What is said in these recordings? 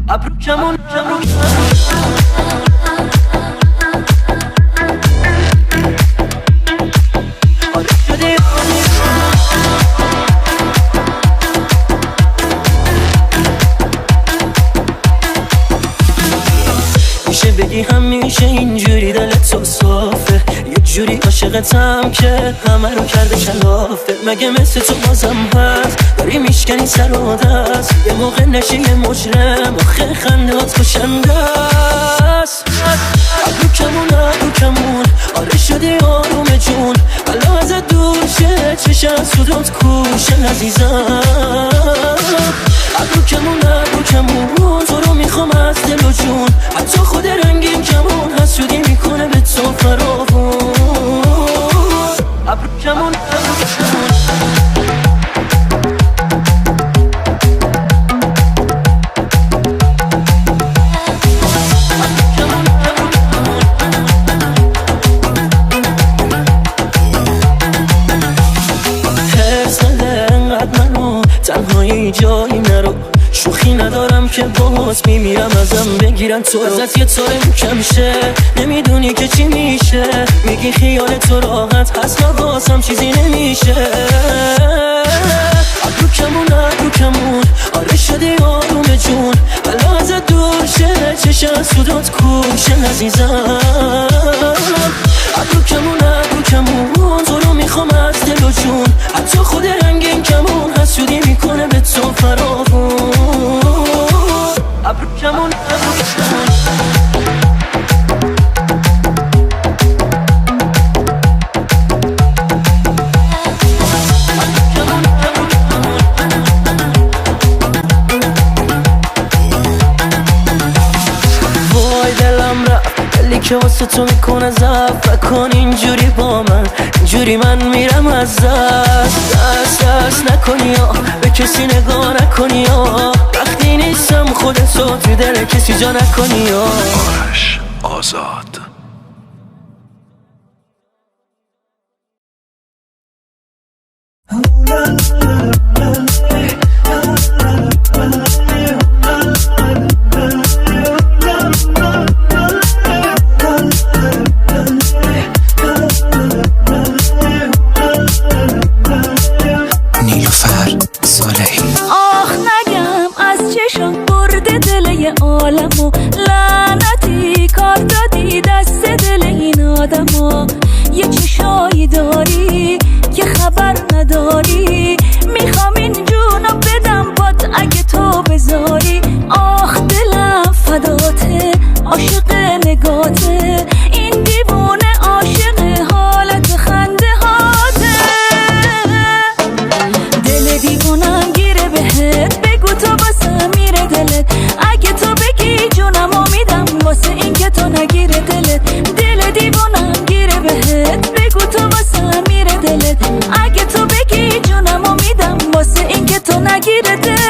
ابروکمون آره شدی میشه بگی همیشه اینجوری دلت تو صافه، یه جوری عاشقتم که همه رو کرده کلافه. مگه مثل تو بازم هست داری میشکنی سر و دست، یه موقع نشی یه مجرم آخه خندهات کشنده است. ابروکمون آره شدی آروم جون، بلا ازت دور شه چشم سودات کوشن عزیزم. ابروکمون تو رو میخوام از دل و جون، حتی خود رنگین کمون حسودی میکنه به تو فراوون. ابروکمون تنهایی جایی نرو، شوخی ندارم که باز میمیرم ازم بگیرن تو رو. ازت یه طوره کم شه نمیدونی که چی میشه، میگی خیال تو راحت هست و بازم چیزی نمیشه. ابروکمون آره شدی آروم جون، بلا ازت دور شه چشم سودات کوشن عزیزم. ابروکمون تو رو میخوام از دل و جون، حتی خود رنگین کمون حسودی میکنه به تو فراوون. ابروکمون وای دلم رفت دلی که واسه تو میکنه ضعف کن اینجوری با من، اینجوری من میرم از دست نکنی یا به کسی نگاه نکنی یا وقتی نیستم خودتو توی دل کسی جا نکنی یا. آرش آزاد. نیلوفر صالحی. آخ نگم از چشم برده دل عالمو، لعنتی کار دادی دست دل این آدمو. یه چشایی داری که خبر نداری، میخوام این جونو بدم باد اگه تو بذاری. آخ دلم فداته عاشق نگاته، این دیوونه عاشق حالت خنده هاته. دل دیوونم گیره بهت، بگو تو واسه میره دلت، اگه تو بگی جونمو میدم واسه این که تو نگیره دلت. دل دیوونم گیره بهت، بگو تو واسه میره دلت، اگه تو بگی جونمو میدم واسه این که تو نگیره دلت.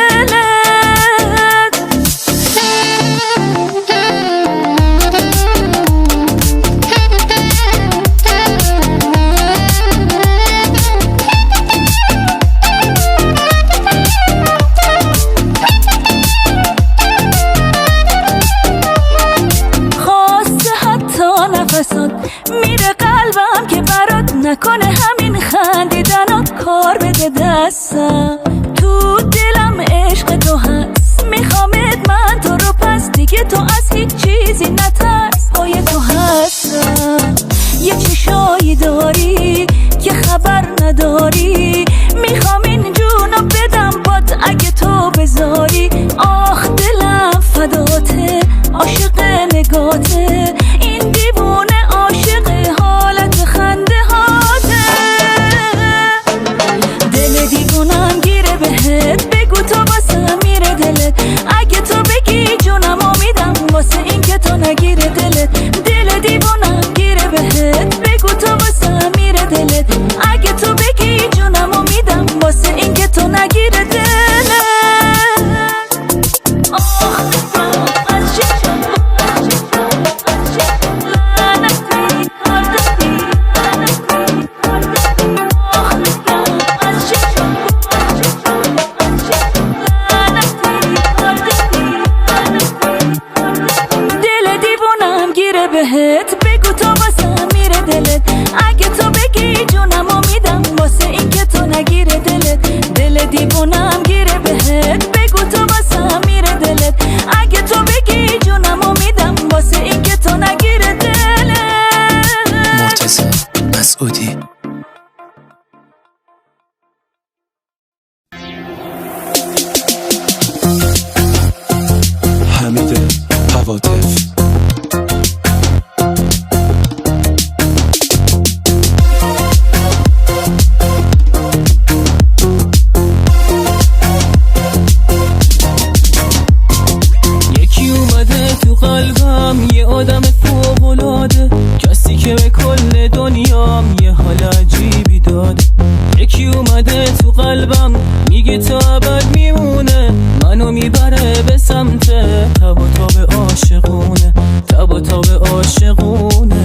میره قلبم که برات نکنه همین خندیدنات کار بده دستم. تو دلم عشق تو هست، میخوامت من تو رو پس دیگه تو از هیچ چیزی نترس، پای تو هستم. یه چشایی داری که خبر نداری، میخوام این جونو بدم باد اگه تو بذاری. آخ دلم فداته عاشق نگاته، این دیوونه عاشق حالت خنده هاته. دل دیوونم بهت بگو تا واسه میره دلت اگه تو بگی جونمو میدم واسه این که تو نگیره دلت دل دیوونم گیره بهت بگو تا واسه میره دلت اگه تو بگی جونمو میدم واسه این که تو نگیره دلت مرتضی مسعودی حمید هواتف یکی اومده تو قلبم یه آدم فوق‌العاده کسی که به کل دنیام یه حال عجیبی داده یکی اومده تو قلبم میگه تا ابد میمونه منو میبره به سمت تب و تاب عاشقونه تب و تاب عاشقونه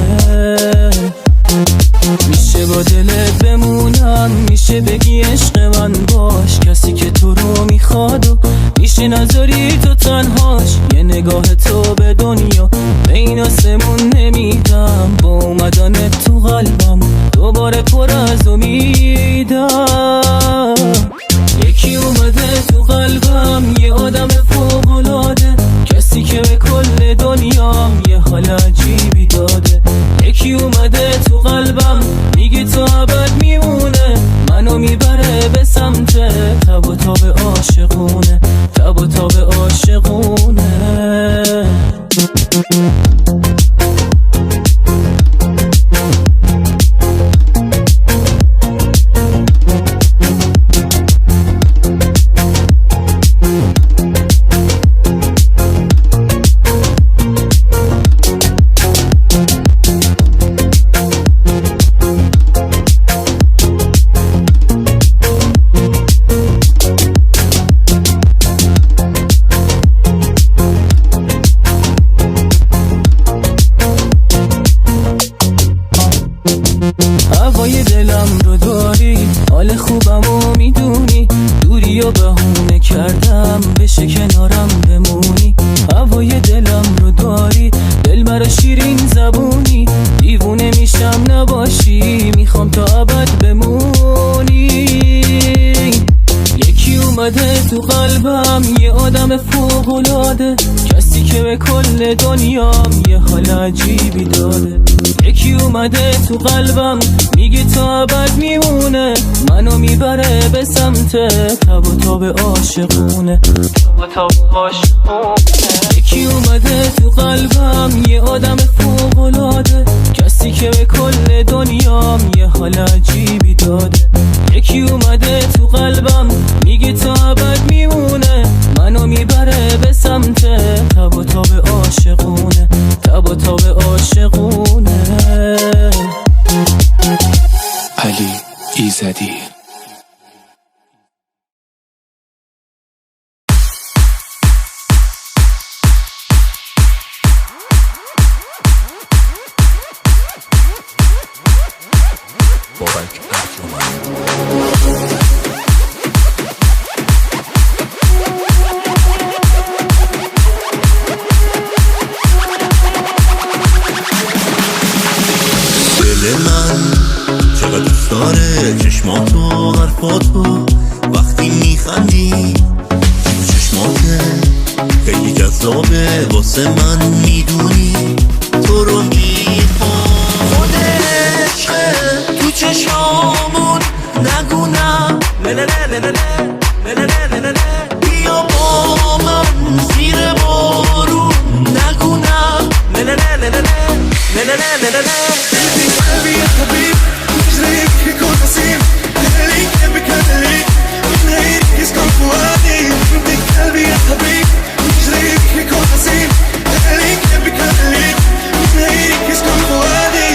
میشه با دلت بمونم میشه بگی عشق من باش کسی که تو رو میخواد و میشه نذاری تو تنهاش یه نگاه تو به دنیا به این آسمون نمیدم با اومدن تو قلبم دوباره پر از امیدم یکی اومده تو قلبم یه آدم فوق‌العاده کسی که به کل دنیام یه حال عجیبی داده یکی اومده تو قلبم میگه تا ابد میمونه منو میبره به سمت تب و تاب عاشقونه تب و تاب عاشقونه هوای دلم رو داری حال خوبمو میدونی دوری و بهونه کردم بشه کنارم بمونی هوای دلم رو داری دل برا شیرین زبونی دیوونه میشم نباشی میخوام تا ابد بمونی یکی اومده تو قلبم یه آدم فوق‌العاده کسی که به کل دنیام یه حال عجیبی داده یکی اومده تو قلبم میگه تا ابد میمونه منو میبره به سمت تب و تاب عاشقونه تب و تاب عاشقونه یکی اومده تو قلبم یه آدم فوق‌العاده کسی که به کل دنیام یه حال عجیبی داده یکی اومده تو قلبم میگه تا ابد میمونه منو میبره به سمت تب و تاب عاشقونه تب و تاب عاشقونه علی ایزدی بابک ارجمند دل من چقدر دوست داره چشماتو حرفاتو وقتی میخندی تو چشماته خیلی جذابه واسه من میدونی تو رو میخوام خود عشقه تو چشمامون نگو نه نه نه نه نه نه نه نه نه بیا با من زیر بارون نگو نه نه نه نه نه نه نه نه نه نه قلبي يا حبيب مش لاقيك في كل نصيب ليك بكلمك مش لاقيك يسكن فؤادي بدك قلبي يا حبيب مش لاقيك في كل نصيب ليك بكلمك مش لاقيك يسكن فؤادي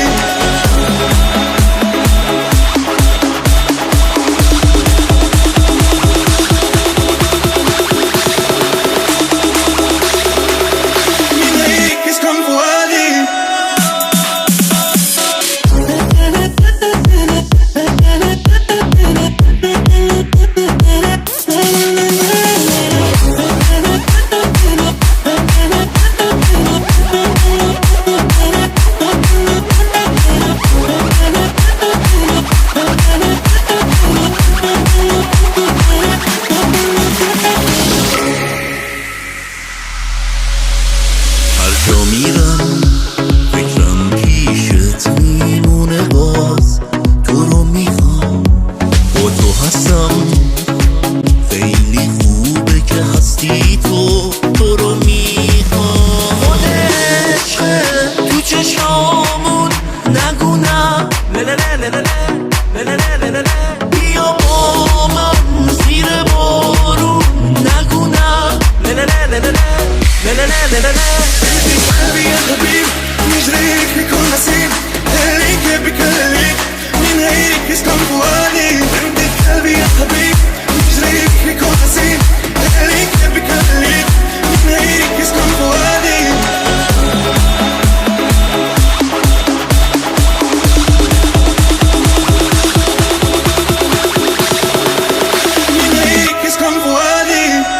في قلبي يا حبيب نجريك بكل نصيب هيك بكلك من هيك يسكن فؤادي عندك قلبي يا حبيب نجريك بكل نصيب هيك بكلك من هيك يسكن فؤادي من هيك يسكن فؤادي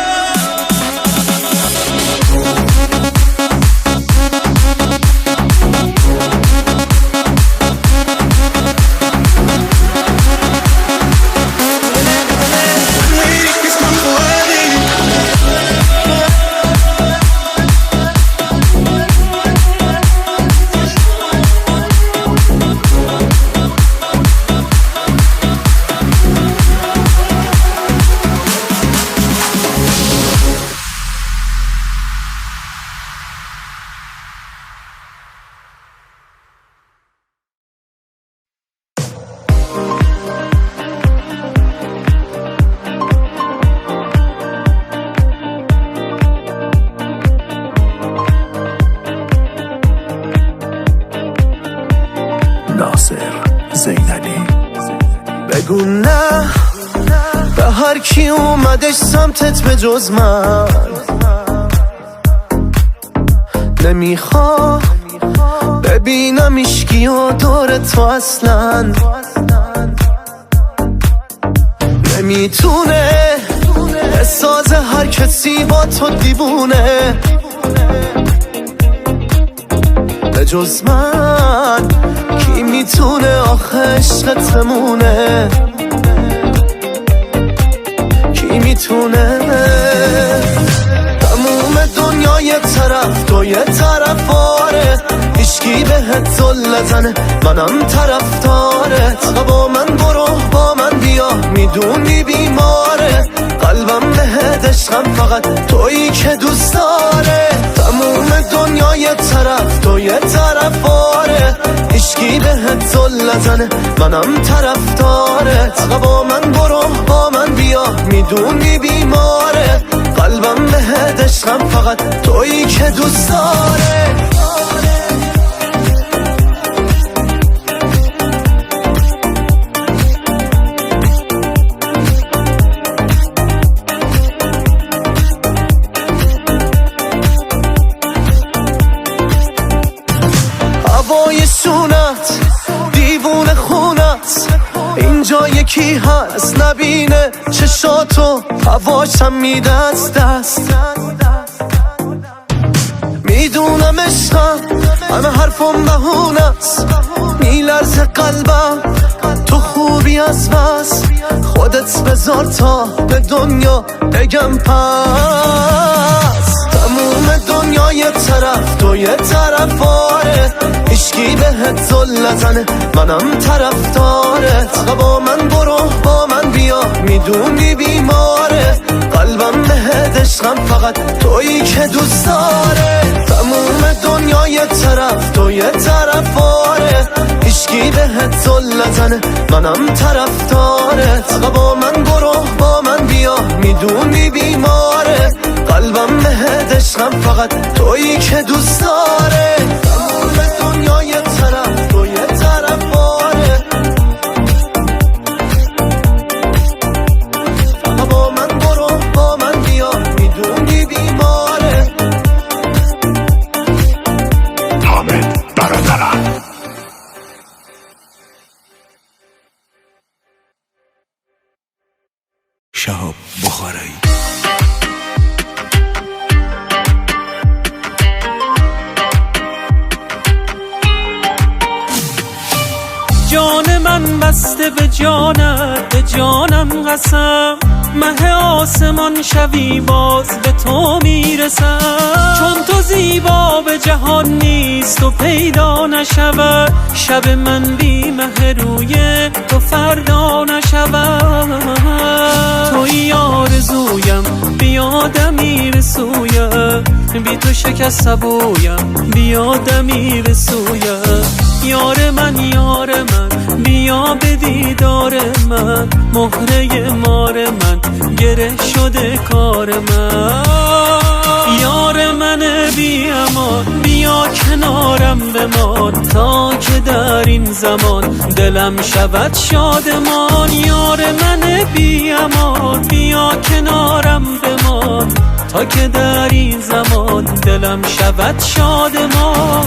بگو نه به هر کی اومدش سمتت به جز من نمیخوام ببینم ایشکی و دور تو اصلا نمیتونه بساز هر کسی با تو دیوونه به جز من کی میتونه آخه عشقت بمونه کی میتونه تموم دنیا یه طرف تو یه طرف آره هیچکی بهت ظل نزنه منم طرف دارت با من برو با من بیا میدونی بیماره قلبم بهت عشقم فقط تویی که دوست داره تموم دنیا یه طرف تو یه طرف آره هیچکی بهت ظل نزنه منم طرف دارت با من برو با من بیا میدونی بیماره قلبم بهت عشقم فقط تویی که دوست داره دیوونه خونت اینجا یکی هست نبینه چشاتو هواشم میده از دست میدونم عشقم همه حرفم بهونست میلرزه قلبم تو خوبی از بس خودت بذار تا به دنیا بگم پس تموم دنیا یه طرف تو یه طرف آره هیچکی بهت ظل نزنه منم طرف دارت با من برو با من بیا میدونی بیماره قلبم بهت عشقم فقط تویی که دوست داره تموم دنیا یه طرف تو یه طرف آره هیچکی بهت ظل نزنه منم طرف دارت با من برو با من بیا میدونی بیماره قلبم بهت عشقم فقط تویی که دوست داره تموم دنیا یه طرف تو یه طرف آره با من برو با من بیا میدونی بیماره حامد برادرم شهاب بخاری جان من بسته به جانت به جانم قسم مه آسمان شبی باز به تو میرسم چون تو زیبا به جهان نیست و پیدا نشود شب من بی مه روی تو فردا نشود توی آرزویم بیادم میرسویم بی تو شکست سبویم بیادم میرسویم یار من بیا به دیدار من مهره مار من گره شده کار من یار من بی امان بیا کنارم بمان تا که در این زمان دلم شود شادمان. یار من بی امان بیا کنارم بمان تا که در این زمان دلم شود شادمان.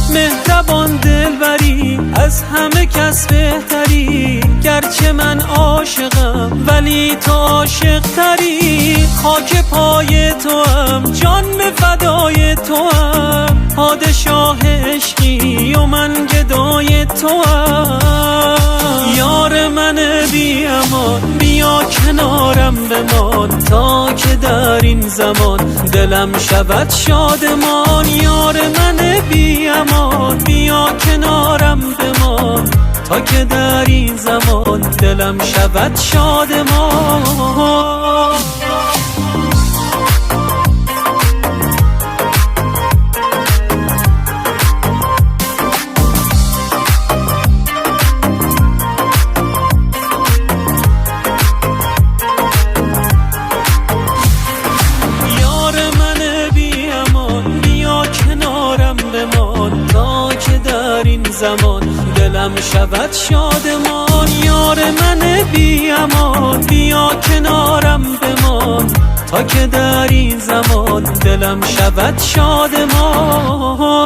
مهربان دلبری از همه کس بهتری، گرچه من عاشقم ولی تو عاشق تری. خاک پای تو هم جان به فدای تو هم، پادشاه عشقی و من گدای تو هم. یار من بی امان بیا کنارم بمان تا که در این زمان دلم شود شادمان. یار من بی امان بیا کنارم بمان تا که در این زمان دلم شود شادمان. زمان دلم شود شادمان. یار من بی امان بیا کنارم بمان تا که در این زمان دلم شود شادمان.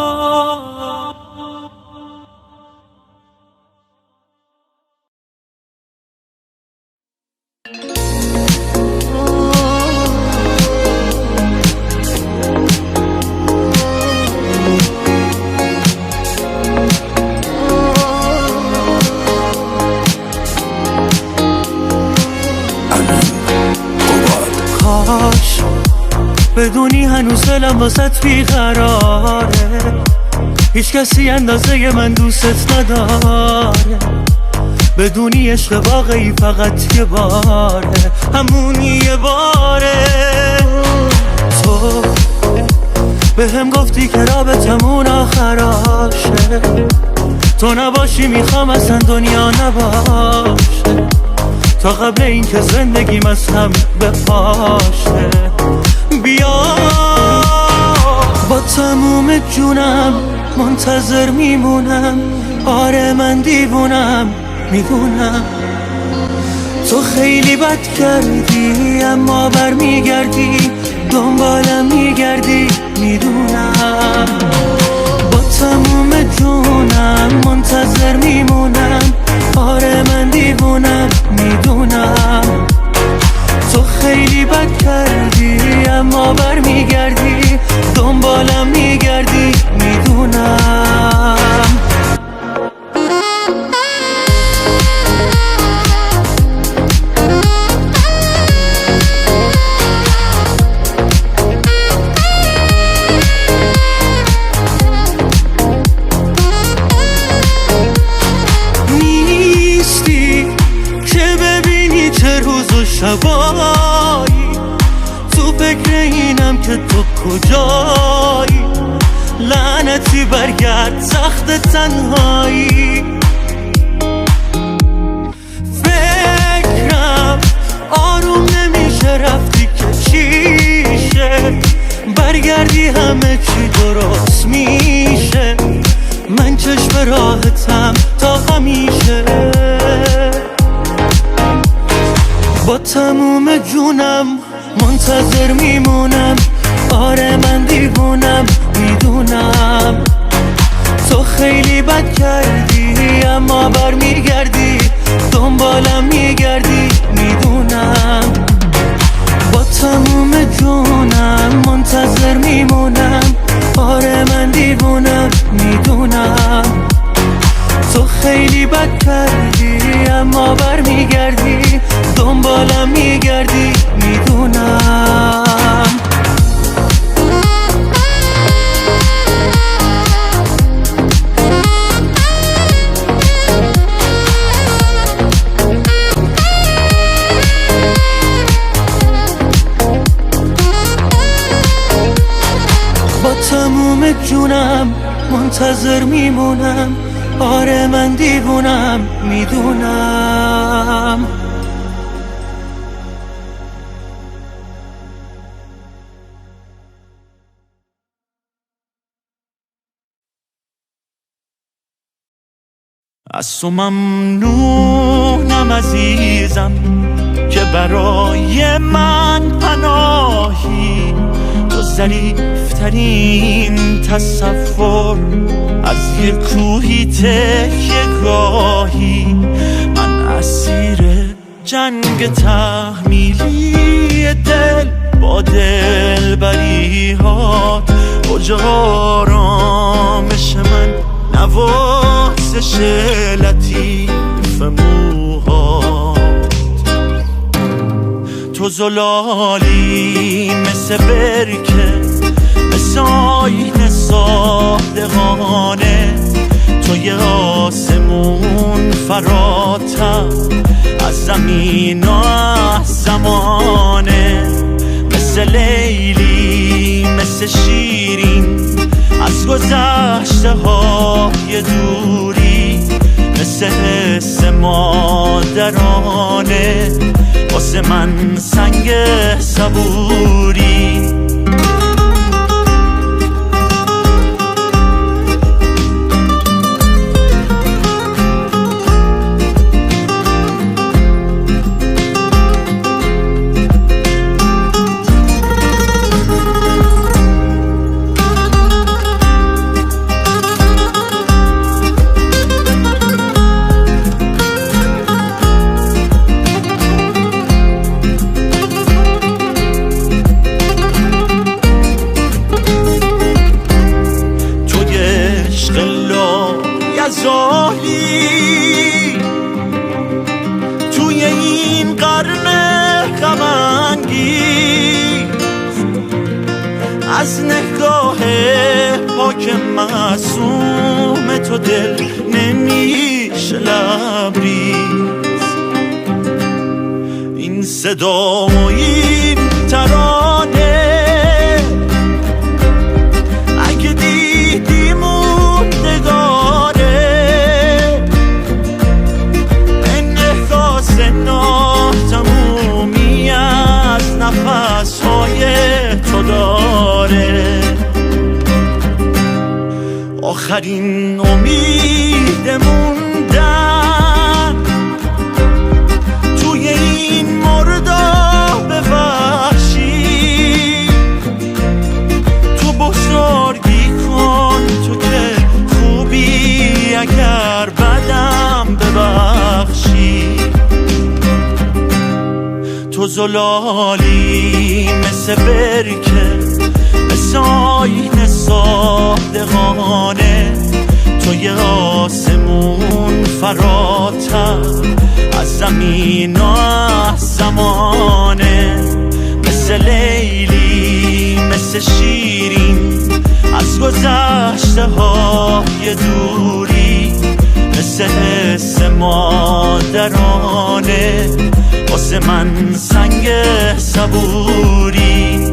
بدونی هنوز دلم واسط بیقراره، هیچ کسی اندازه من دوست نداره. بدونی عشق واقعی فقط یه باره، همون یه باره. تو به هم گفتی که رابطمون آخراشه، تو نباشی میخوام اصلا دنیا نباشه، تا قبل این که زندگیم از هم بپاشه. بیا با تموم جونم منتظر میمونم، آره من دیوونم میدونم. تو خیلی بد کردی اما برمیگردی، دنبالم میگردی میدونم. با تموم جونم منتظر میمونم، آره من دیوونم میدونم. تو خیلی بد کردی اما برمیگردی، دنبالم میگردی میدونم. نیستی که ببینی چه روز و شبایی، تو فکر اینم که تو کجایی. لعنتی برگرد سخت تنهایی، فکرم آروم نمیشه رفتی که چیشه. برگردی همه چی درست میشه، من چشم راحتم تا همیشه. با تموم جونم منتظر میمونم، آره من دیوونم میدونم. تو خیلی بد کردی اما برمیگردی، دنبالم میگردی میدونم. با تموم جونم منتظر میمونم، آره من دیوونم میدونم. تو خیلی بد کردی اما برمیگردی، دنبالم میگردی میدونم. تمام جونم منتظر میمونم، آره من دیوونم میدونم. از تو ممنونم عزیزم که برای من پناهی، تو ظریفترین تصور از یک کوهی تکیه گاهی. من اسیر جنگ تحمیلی دل با دلبری ها، اوج آرامش من نوازش لطیف موهات. تو زلالی مثل برکه، مثل آینه صادقانه، تو یه آسمون فراتر از زمین و از زمانه، مثل لیلی مثل شیرین از گذشته های دوری، مثل حس مادرانه واسه من سنگ صبوری. توی این قرن غم‌انگیز از نگاه پاک معصوم تو دل نمیشه لبریز. این صدا و این ترانه اگه دیدی موندگاره، ناتمومی از نفس‌های تو داره. آخرین امید موندن توی این مرداب وحشی، تو بزرگی کن تو که خوبی، اگر بدم ببخشی. تو زلالی مثل برکه، مثل آینه صادقانه، تو یه آسمون فراتر از زمین و از زمانه، مثل لیلی مثل شیرین از گذشته های دوری، مثل حس مادرانه واسه من سنگ صبوری.